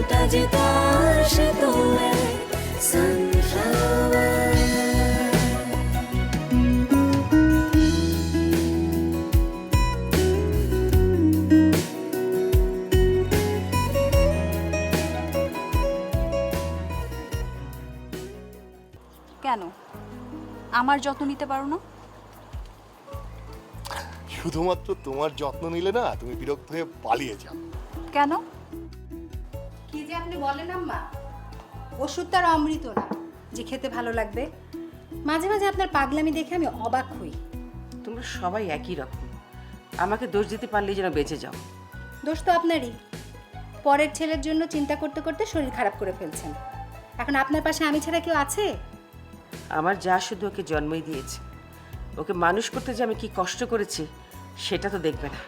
মনটা যে তার সে তো এক সানফ্লাওয়ার। কেন আমার যত্ন নিতে পারো না? শুধুমাত্র তোমার যত্ন নিলে না তুমি বিরক্ত হয়ে পালিয়ে যাও। কেন? কি যে আপনি বলেন আম্মা, ওষুধ তার অমৃত না যে খেতে ভালো লাগবে। মাঝে মাঝে আপনার পাগলামি দেখে আমি অবাক হই। তোমরা সবাই একই রকম, আমাকে দোষ দিতে পারলেই যেন বেঁচে যাও। দোষ তো আপনারই। পরের ছেলের জন্য চিন্তা করতে করতে শরীর খারাপ করে ফেলছেন। এখন আপনার পাশে আমি ছাড়া কেউ আছে? আমার যা শুধু ওকে জন্মই দিয়েছে, ওকে মানুষ করতে যে আমি কি কষ্ট করেছি সেটা তো দেখবে না।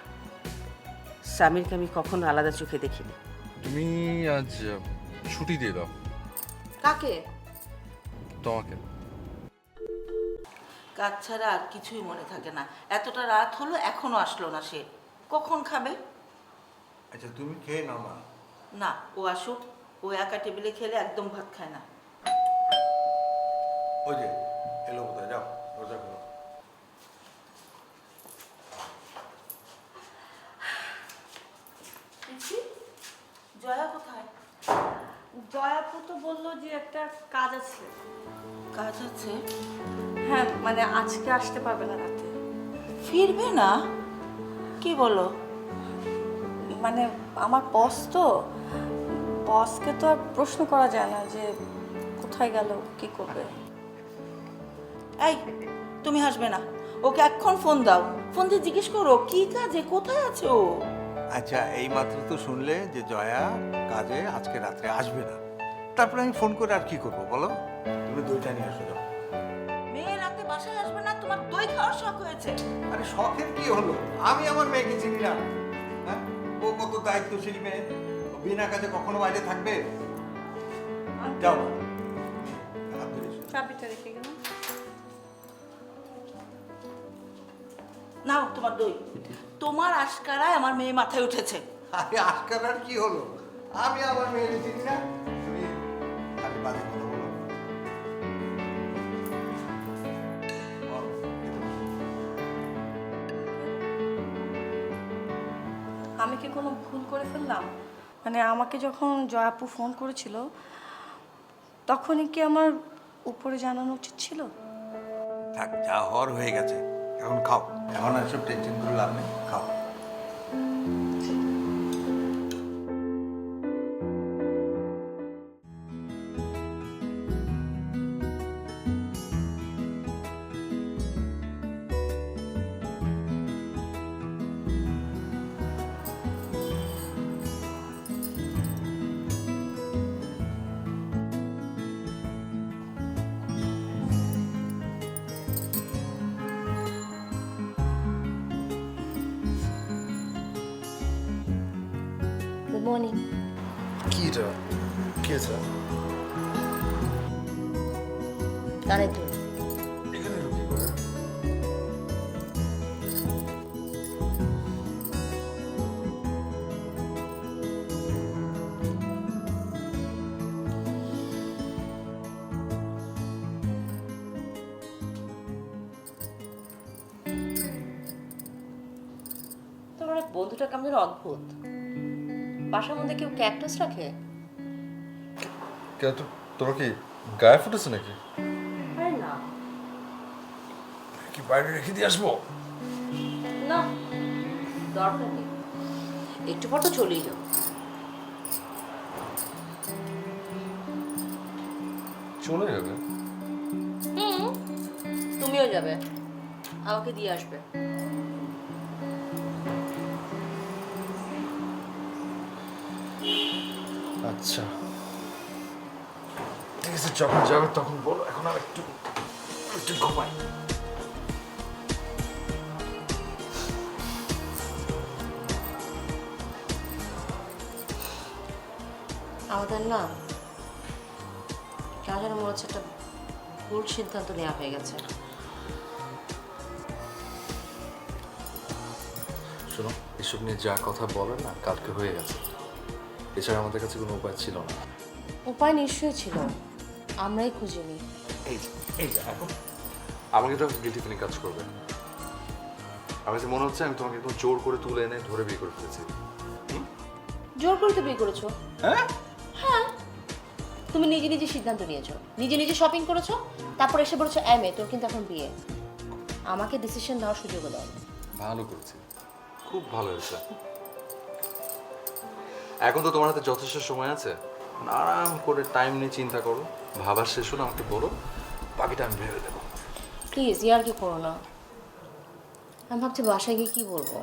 সামিরকে আমি কখনো আলাদা চোখে দেখিনি। তুমি আজ ছুটি দিয়ে দাও। কাকে? তোমাকে। কাজ ছাড়া আর কিছুই মনে থাকে না। এতটা রাত হলো এখনো আসলো না সে। কখন খাবে? আচ্ছা তুমি খেয়ে নাও না। না, ও আসুক। ও একা টেবিলে খেলে একদম ভাত খায় না। ওই যে এলো কোথায়, যাও দরজা খোলো। জয়া কোথায়? জয়াপু তো বললো যে একটা কাজ আছে। কাজ আছে? হ্যাঁ, মানে আজকে আসতে পারবে না রাতে। ফিরবে না? কি বলো? মানে আমার বস তো, বসকে তো আর প্রশ্ন করা যায় না যে কোথায় গেল, কি করবে। এই, তুমি হাসবে না। ওকে এক্ষণ ফোন দাও। ফোন দিয়ে জিজ্ঞেস করো কি কাজে, কোথায় আছে ও। আচ্ছা এই মাত্র তো শুনলে যে জয়া কাজে আজকে রাত্রে আসবে না, তারপরে আমি ফোন করে আর কি করবো বলো? তুমি দইটা নিয়ে আসো যাও। মেয়ে রাতে বাসায় আসবে না, তোমার দই খাওয়ার শখ হয়েছে? আরে শখের কি হলো, আমি আমার মেয়েকে চিনি না? হ্যাঁ, ও কত দায়িত্বশীল মেয়ে, ও বিনা কাজে কখনো বাইরে থাকবে? যাও মা। হাত ধরে এসো। চাবিটা রেখে গেল। নাও তোমার দই। তোমার আশকারায় আমার মেয়ে মাথায় উঠেছে। আরে আজকাল আর কি হলো, আমি আমার মেয়েকে চিনি না? তুমি খালি বাজে কথা বলো। বলো, খেতে বসো। আমি কি কোনো ভুল করে ফেললাম? মানে আমাকে যখন জয়াপু ফোন করেছিল তখনই কি আমার উপরে জানানো উচিত ছিল? থাক, যা হওয়ার হয়ে গেছে, এখন খাও। এখন আর সব টেনশন করে লাভ নেই, খাও। Good morning. কি এটা? কি আছে? কানের দুল। এখানে এলো কি করে? তোমার বন্ধুটা কেমন অদ্ভুত। বাসার মধ্যে কেউ ক্যাকটাস রাখে? তোরা কি গায়ে ফুটেছে নাকি? আরে না কি বাইরে রেখে দিয়ে আসবো? না, দরকার নেই। একটু পর তো চলেই যাও। চলে যাবে? তুমিও যাবে, আমাকে দিয়ে আসবে। আচ্ছা ঠিক আছে, যখন যাবে তখন বলো। এখন আর একটু একটু ঘুমাই। আমাদের না কেন যেন মনে হচ্ছে একটা ভুল সিদ্ধান্ত নেওয়া হয়ে গেছে। শোনো, এসব নিয়ে যা কথা বলে না কালকে হয়ে গেছে। এছাড়া আমাদের কাছে কোনো উপায় ছিল না। উপায় নিশ্চয়ই ছিল, আমরাই খুঁজিনি। এই যে এখন আমাকে তো গিলটি ফিলিং কাজ করবে। আমার কাছে মনে হচ্ছে আমি তোমাকে একদম জোর করে তুলে এনে ধরে বিয়ে করে ফেলেছি। জোর করে তো বিয়ে করেছো। হ্যাঁ? হ্যাঁ, তুমি নিজে নিজে সিদ্ধান্ত নিয়েছো, নিজে নিজে শপিং করেছো, তারপর এসে বলেছো মেয়ে তোর কিন্তু এখন বিয়ে। আমাকে ডিসিশন নেওয়ার সুযোগ দাও। ভালো করেছি, খুব ভালো হয়েছে। এখন তো তোমার হাতে যথেষ্ট সময় আছে, আরাম করে টাইম নিয়ে চিন্তা করো, ভাবার শেষ হলে আমাকে বলো, বাকিটা আমি ভেবে দেবো। প্লিজ ইয়ার কি করো না। আমি ভাবছি বাসায় গিয়ে কি বলবো।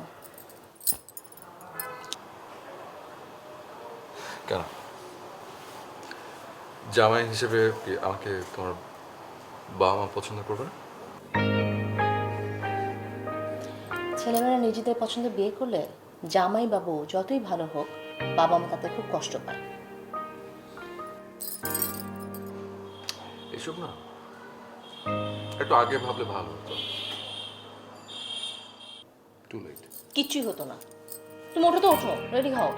কেন, জামাই হিসেবে কি আমাকে তোমার বাবা মা পছন্দ করবে না? ছেলেমেয়েরা নিজেদের পছন্দ বিয়ে করলে জামাই বাবু যতই ভালো হোক, বাবা মা তাতে খুব কষ্ট পায়। এসব না একটু আগে ভাবলে ভালো হতো। Too late. কিচ্ছুই হতো না। তুমি ওঠো তো, ওঠো, রেডি হও,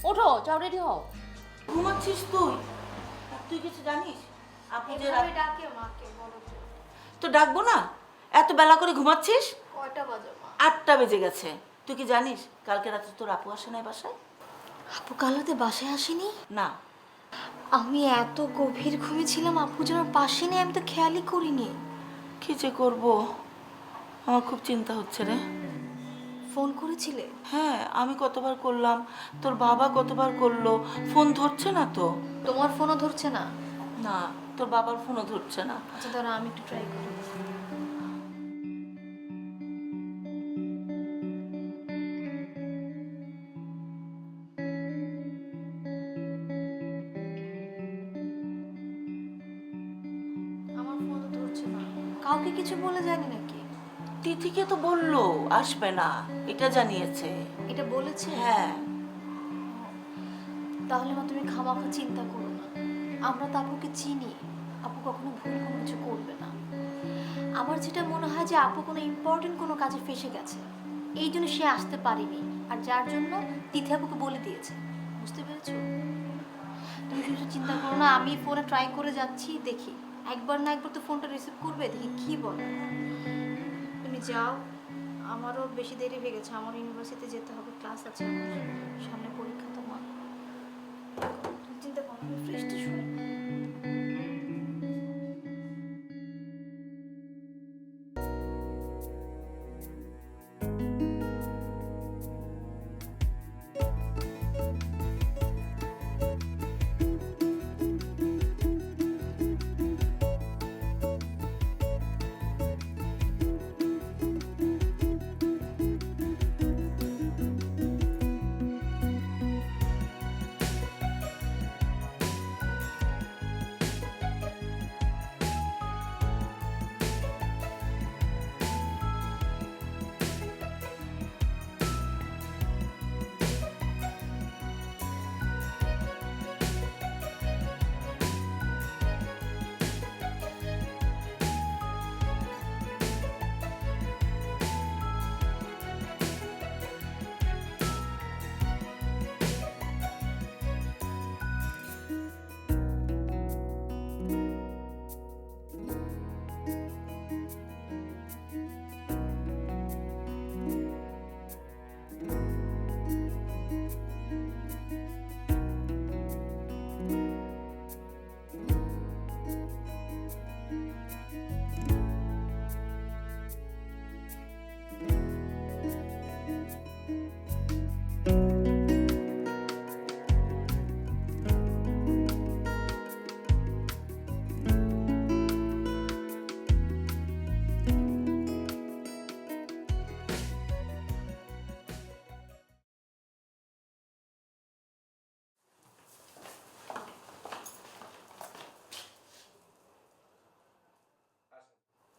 ওঠো, যাও রেডি হও। ঘুমাচ্ছিস তুই? আর তুই কিছু জানিস আপু যে রাত- ডাকে মাকে বলো তো। তো ডাকবো না? এত বেলা করে ঘুমাচ্ছিস? কয়টা বাজে মা? 8টা বেজে গেছে। তুই কি জানিস কালকে রাতে তোর আপু আসে নাই বাসায়? আপু কাল রাতে বাসায় আসেনি? না। আমি এত গভীর ঘুমিয়েছিলাম, আপু যেন পাশে নেই, আমি তো খেয়ালই করিনি। কি যে করবো, আমার খুব চিন্তা হচ্ছে রে। ফোন করেছিলে? হ্যাঁ, আমি কতবার করলাম, তোর বাবা কতবার করলো, ফোন ধরছে না তো। তোমার ফোনও ধরছে না? না, তোর বাবার ফোনও ধরছে না। আচ্ছা দাঁড়া, আমি একটু ট্রাই করি। আমার ফোনও ধরছে না। কাউকে কিছু বলে যায়নি নাকি? তিথিকে তো বললো আসবে না, এটা জানিয়েছে। এটা বলেছে? হ্যাঁ। তাহলে মা তুমি খামাখা চিন্তা করো না, আমরা তো আপুকে চিনি, আপু কখনো ভুল কোনো কিছু করবে না। আমার যেটা মনে হয় যে আপু কোনো ইম্পর্টেন্ট কোনো কাজে ফেসে গেছে, এই জন্য সে আসতে পারেনি, আর যার জন্য তিথি আপুকে বলে দিয়েছে। বুঝতে পেরেছো? তুমি শুধু চিন্তা করো না, আমি ফোনে ট্রাই করে যাচ্ছি, দেখি একবার না একবার তো ফোনটা রিসিভ করবে, দেখি কি বলে। তুমি যাও, আমারও বেশি দেরি হয়ে গেছে, আমার ইউনিভার্সিটিতে যেতে হবে, ক্লাস আছে আমার, সামনে পরীক্ষা তোমার। তুমি চিন্তা করো না, আমি ফ্রেশটা শুনে।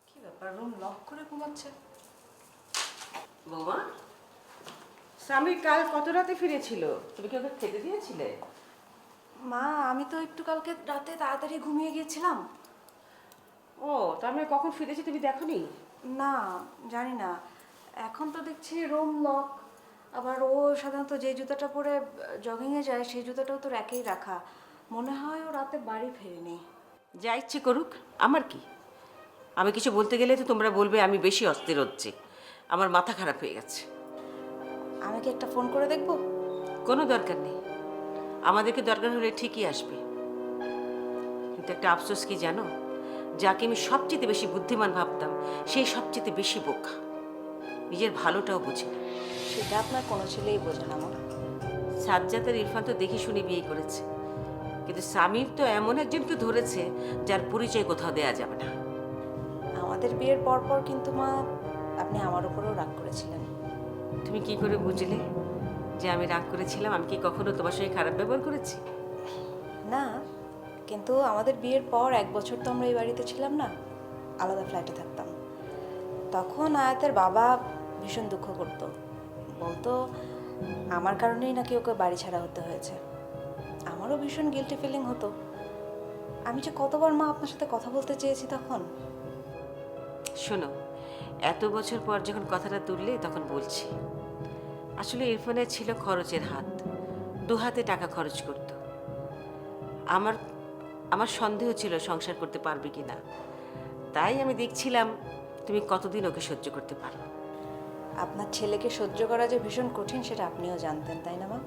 কি ব্যাপার, রুম লক করে ঘুমাচ্ছে? বৌমা, স্বামী কাল কত রাতে ফিরেছিল? তুমি কি ওকে খেতে দিয়েছিলে? মা, আমি তো একটু কালকে রাতে তাড়াতাড়ি ঘুমিয়ে গিয়েছিলাম। ও, তার মানে কখন ফিরেছে তুমি দেখোনি? না, জানি না। এখন তো দেখছি রুম লক, আবার ও সাধারণত যে জুতাটা পরে জগিংয়ে যায় সেই জুতাটাও তো র্যাকেই রাখা। মনে হয় ও রাতে বাড়ি ফেরেনি। যা ইচ্ছে করুক, আমার কি? আমি কিছু বলতে গেলে তো তোমরা বলবে আমি বেশি অস্থির হচ্ছি, আমার মাথা খারাপ হয়ে গেছে। আমি কি একটা ফোন করে দেখবো? কোনো দরকার নেই, আমাদেরকে দরকার হলে ঠিকই আসবে। কিন্তু একটা আফসোস কি জানো, যাকে আমি সবচেয়ে বেশি বুদ্ধিমান ভাবতাম সেই সবচেয়ে বেশি বোকা, নিজের ভালোটাও বোঝে না। সেটা আপনার কোনো ছেলেই বোঝে না মা। সাজ্জাদ আর ইরফান তো দেখে শুনে বিয়ে করেছে, কিন্তু সামির তো এমন একজনকে ধরেছে যার পরিচয় কোথাও দেয়া যাবে না। আমাদের বিয়ের পর কিন্তু মা আপনি আমার উপরেও রাগ করেছিলেন। তুমি কি করে বুঝলে যে আমি রাগ করেছিলাম? আমি কি কখনো তোমার সঙ্গে খারাপ ব্যবহার করেছি? না, কিন্তু আমাদের বিয়ের পর 1 বছর তো আমরা এই বাড়িতে ছিলাম না, আলাদা ফ্ল্যাটে থাকতাম। তখন আয়াতের বাবা ভীষণ দুঃখ করত, বলতো আমার কারণেই নাকি ওকে বাড়ি ছাড়া হতে হয়েছে। আমারও ভীষণ গিল্টি ফিলিং হতো। আমি যে কতবার মা আপনার সাথে কথা বলতে চেয়েছি তখন। শোনো, এত বছর পর যখন কথাটা তুললে তখন বলছি, আসলে ইরফানের ছিল খরচের হাত, 2 হাতে টাকা খরচ করত। আমার সন্দেহ ছিল সংসার করতে পারবে কি না, তাই আমি দেখছিলাম তুমি কতদিন ওকে সহ্য করতে পারো। আপনার ছেলেকে সহ্য করা যে ভীষণ কঠিন সেটা আপনিও জানতেন, তাই না মা?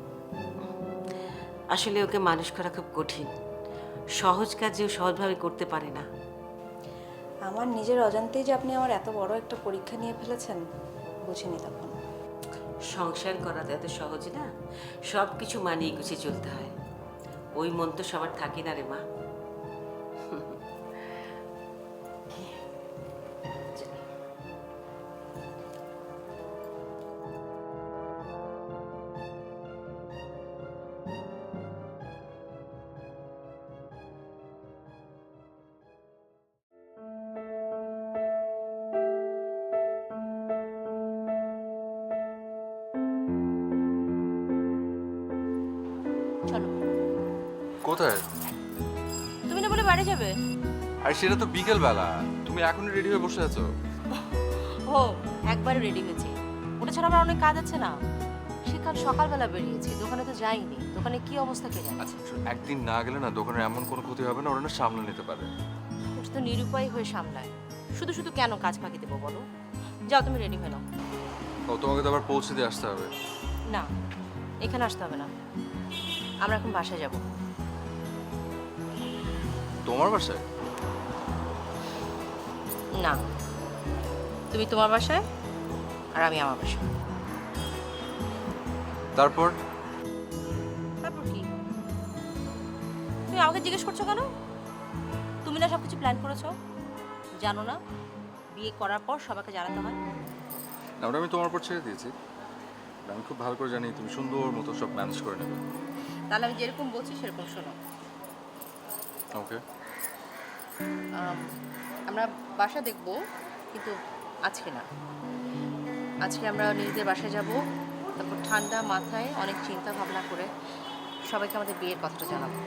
আসলে ওকে মানুষ করা খুব কঠিন, সহজ কাজেও সহজভাবে করতে পারে না। আমার নিজের অজান্তেই যে আপনি আমার এত বড় একটা পরীক্ষা নিয়ে ফেলেছেন বুঝিনি তখন। সংসার করা তো এত সহজ না, সব কিছু মানিয়ে গুছিয়ে চলতে হয়। ওই মন তো সবার থাকে না রে মা। চলো। কোথায়? তুমি না বলে বাড়ি যাবে? আর সেটা তো বিকেল বেলা, তুমি এখনই রেডি হয়ে বসে আছো? ও, একবারে রেডি হয়েছি। ওটা ছাড়া আমার অনেক কাজ আছে না। সে কাল সকালবেলা বেরিয়েছি, দোকানে তো যাইনি। দোকানে কি অবস্থা কে জানে। আচ্ছা, একদিন না গেলে না দোকানের এমন কোনো ক্ষতি হবে না, ওরা না সামলে নিতে পারে। ওটা তো নিরুপায় হয়ে সামলায়। শুধু শুধু কেন কাজ ফাঁকি দেবো বলো? যাও তুমি রেডি হয়ে নাও। ও, তোমাকে তো আবার পৌঁছে দিয়ে আসতে হবে। না, এখানে আসতে হবে না, আমরা এখন বাসায় যাব। তোমার বাসায়? না, তুমি তোমার বাসায় আর আমি আমার বাসায়। তারপর? তারপর কি? তুমি আমাকে জিজ্ঞেস করছো কেন? তুমি না সবকিছু প্ল্যান করেছো, জানো না বিয়ে করার পর সবাইকে জানাতে হয়। না, ওটা আমি তোমার উপর ছেড়ে দিয়েছি। আমি খুব ভালো করে জানি তুমি সুন্দর মতো সব ম্যানেজ করে নেবে। তাহলে আমি যেরকম বলছি সেরকম শোনো। ওকে। আমরা বাসা দেখব, কিন্তু আজকে না। আজকে আমরা নিজেদের বাসায় যাব, তারপর ঠান্ডা মাথায় অনেক চিন্তা ভাবনা করে সবাইকে আমাদের বিয়ের কথাটা জানাবো।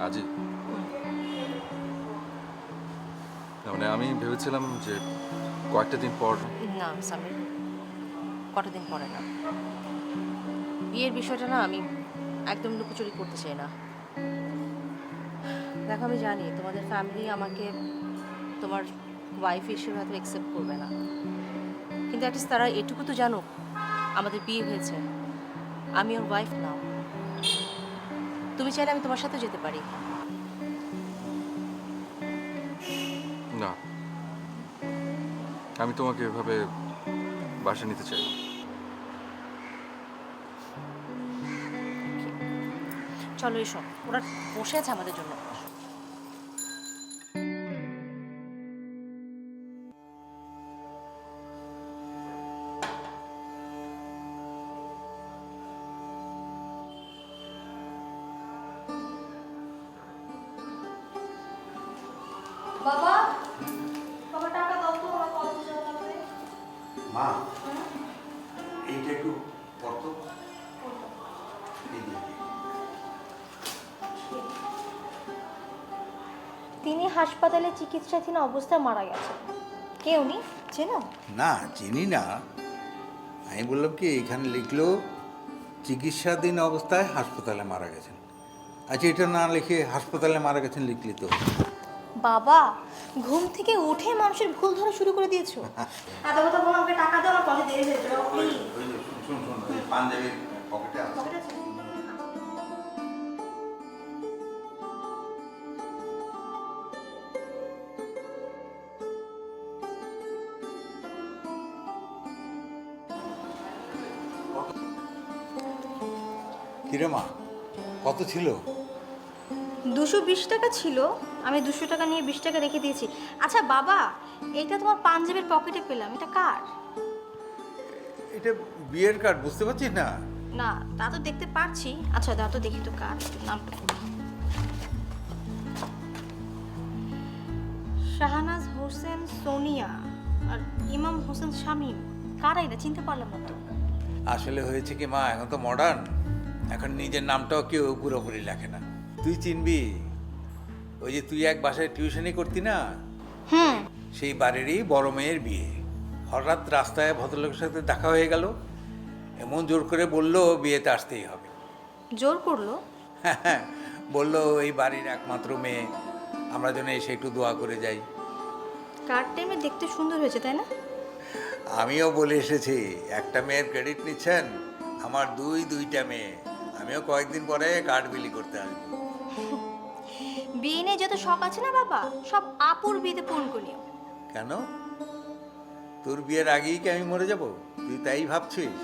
আজই? মানে আমি ভেবেছিলাম যে কয়েকটা দিন পর। না সামির, কটা দিন পরে না। বিয়ের বিষয়টা না আমি একদম লুকোচুরি করতে চাই না। দেখো, আমি জানি তোমাদের ফ্যামিলি আমাকে তোমার ওয়াইফ হিসেবে হয়তো অ্যাকসেপ্ট করবে না, কিন্তু অ্যাটলিস্ট তারা এটুকু তো জানুক আমাদের বিয়ে হয়েছে, আমি ওর ওয়াইফ নাও। তুমি চাইলে আমি তোমার সাথে যেতে পারি। না, আমি তোমাকে এভাবে বাসা নিতে চাই না। চলো এসো, ওরা বসে আছে আমাদের জন্য। বাবা, বাবা টাকা দাও তো, আমার কত লাগবে। মা, এইটা একটু পড়তো। তিনি হাসপাতালে চিকিৎসাধীন অবস্থায় মারা গেছেন। কে উনি? চেনো? না চিনি না, আমি বললাম কি এখানে লিখলো চিকিৎসাধীন অবস্থায় হাসপাতালে মারা গেছেন। আচ্ছা এটা না লিখে হাসপাতালে মারা গেছেন লিখলি তো। বাবা ঘুম থেকে উঠে মানুষের ভুল ধরা শুরু করে দিয়েছো। এত কথা বলো, আমাকে টাকা দাও, আমার পকেটে দেরি হয়ে যাবে প্লিজ। শুন পাঞ্জাবির পকেটে আছে। কিরে মা, কত ছিল? 220 টাকা ছিল, আমি 200 টাকা নিয়ে 20 টাকা রেখে দিয়েছি। আচ্ছা বাবা, এটা তোমার পাঞ্জাবের পকেটে পেলাম, এটা কার? এটা বিয়ের কার্ড, বুঝতে পারছিস না? না তা তো দেখতে পারছি। আচ্ছা দাও তো দেখি তো কার, নামটা পড়ি। শাহনাজ হোসেন সোনিয়া আর ইমাম হোসেন শামীম, কারা এটা? চিনতে পারলাম না তো। আসলে হয়েছে কি মা, এখন তো মডার্ন, এখন নিজের নামটাও কেউ পুরোপুরি লেখে না। তুই চিনবি, ওই যে তুই এক বাসায় টিউশনি করতি না, হুম, সেই বাড়িরই বড় মেয়ের বিয়ে। হঠাৎ রাস্তায় ভদ্রলোকের সাথে দেখা হয়ে গেল, এমন জোর করে বললো বিয়েতে আসতেই হবে। জোর করলো? বললো এই বাড়ির একমাত্র মেয়ে, আমরা যেন এসে একটু দোয়া করে যাই। কার টাইমে দেখতে সুন্দর হয়েছে তাই না? আমিও বলে এসেছি, একটা মেয়ের ক্রেডিট নিচ্ছেন, আমার দুইটা মেয়ে, আমিও কয়েকদিন পরে কার্ড বিলি করতে আসবো। বিয়ে নিয়ে যত শখ আছে না বাবা, সব আপুর বিয়েতে পূরণ করিও। কেন, তোর বিয়ের আগেই কি আমি মরে যাব? তুই তাই ভাবছিস?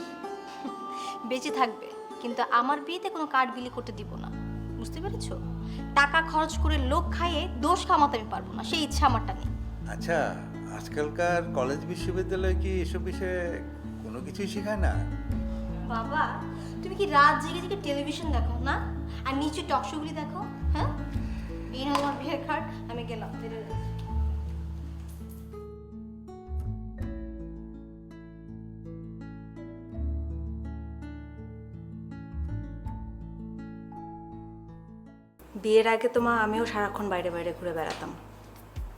বেঁচে থাকবে, কিন্তু আমার বিয়েতে কোনো কার্ড বিলি করতে দিব না, বুঝতে পেরেছো? টাকা খরচ করে লোক খাইয়ে দোষ কামাতে আমি পারবো না, সেই ইচ্ছা আমারটা নেই। আচ্ছা, আজকালকার কলেজ বিশ্ববিদ্যালয়ে কি এসব বিষয়ে কোনো কিছুই শেখায় না? বাবা তুমি কি রাত জেগে জেগে টেলিভিশন দেখো না, আর নিচে টক শোগুলি দেখো? হ্যাঁ, এই নাও আমার বিয়ের কার্ড, আমি গেলাম। বিয়ের আগে তো মা আমিও সারাক্ষণ বাইরে বাইরে ঘুরে বেড়াতাম,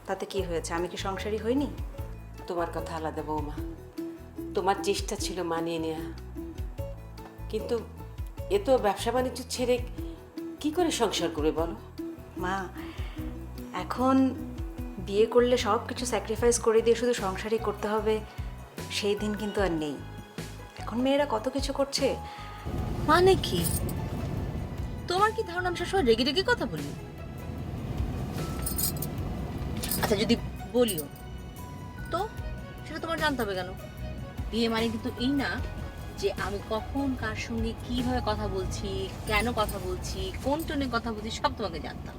তাতে কি হয়েছে? আমি কি সংসারী হইনি? তোমার কথা আলাদা বৌমা, তোমার চেষ্টা ছিল মানিয়ে নেওয়া, কিন্তু এ তো ব্যবসা বাণিজ্য ছেড়ে কি করে সংসার করবে বলো? মা এখন বিয়ে করলে সব কিছু স্যাক্রিফাইস করে দিয়ে শুধু সংসারই করতে হবে সেই দিন কিন্তু আর নেই। এখন মেয়েরা কত কিছু করছে। মানে কি? তোমার কি ধারণা আমি সবসময় রেগে রেগে কথা বলি? আচ্ছা যদি বলিও তো সেটা তোমার জানতে হবে কেন? বিয়ে মানে কিন্তু এই না যে আমি কখন কার সঙ্গে কিভাবে কথা বলছি, কেন কথা বলছি, কোন টোনে কথা বলছি সব তোমাকে জানতাম।